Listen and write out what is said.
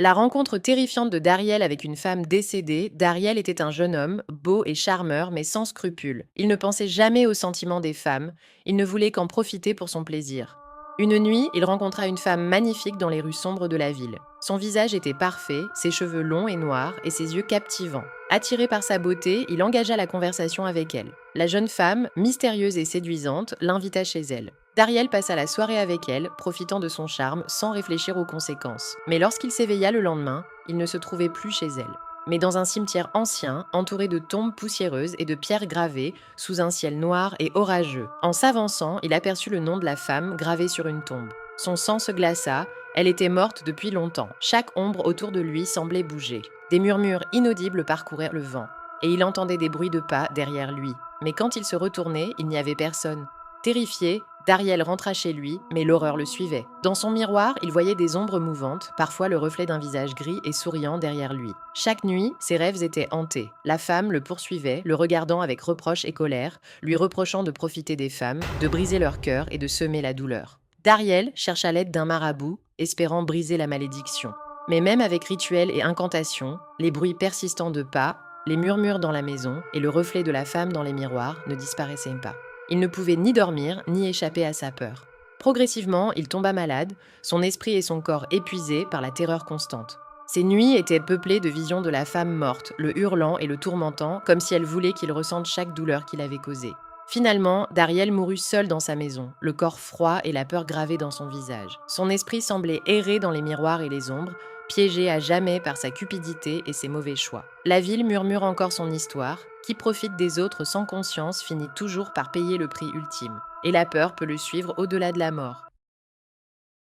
La rencontre terrifiante de Dariel avec une femme décédée, Dariel était un jeune homme, beau et charmeur, mais sans scrupules. Il ne pensait jamais aux sentiments des femmes, il ne voulait qu'en profiter pour son plaisir. Une nuit, il rencontra une femme magnifique dans les rues sombres de la ville. Son visage était parfait, ses cheveux longs et noirs, et ses yeux captivants. Attiré par sa beauté, il engagea la conversation avec elle. La jeune femme, mystérieuse et séduisante, l'invita chez elle. Dariel passa la soirée avec elle, profitant de son charme sans réfléchir aux conséquences. Mais lorsqu'il s'éveilla le lendemain, il ne se trouvait plus chez elle, mais dans un cimetière ancien, entouré de tombes poussiéreuses et de pierres gravées, sous un ciel noir et orageux. En s'avançant, il aperçut le nom de la femme gravé sur une tombe. Son sang se glaça, elle était morte depuis longtemps. Chaque ombre autour de lui semblait bouger. Des murmures inaudibles parcoururent le vent, et il entendait des bruits de pas derrière lui. Mais quand il se retournait, il n'y avait personne. Terrifié, Dariel rentra chez lui, mais l'horreur le suivait. Dans son miroir, il voyait des ombres mouvantes, parfois le reflet d'un visage gris et souriant derrière lui. Chaque nuit, ses rêves étaient hantés. La femme le poursuivait, le regardant avec reproche et colère, lui reprochant de profiter des femmes, de briser leur cœur et de semer la douleur. Dariel chercha l'aide d'un marabout, espérant briser la malédiction. Mais même avec rituels et incantations, les bruits persistants de pas, les murmures dans la maison et le reflet de la femme dans les miroirs ne disparaissaient pas. Il ne pouvait ni dormir, ni échapper à sa peur. Progressivement, il tomba malade, son esprit et son corps épuisés par la terreur constante. Ses nuits étaient peuplées de visions de la femme morte, le hurlant et le tourmentant, comme si elle voulait qu'il ressente chaque douleur qu'il avait causée. Finalement, Dariel mourut seul dans sa maison, le corps froid et la peur gravée dans son visage. Son esprit semblait errer dans les miroirs et les ombres, piégé à jamais par sa cupidité et ses mauvais choix. La ville murmure encore son histoire. Qui profite des autres sans conscience finit toujours par payer le prix ultime. Et la peur peut le suivre au-delà de la mort.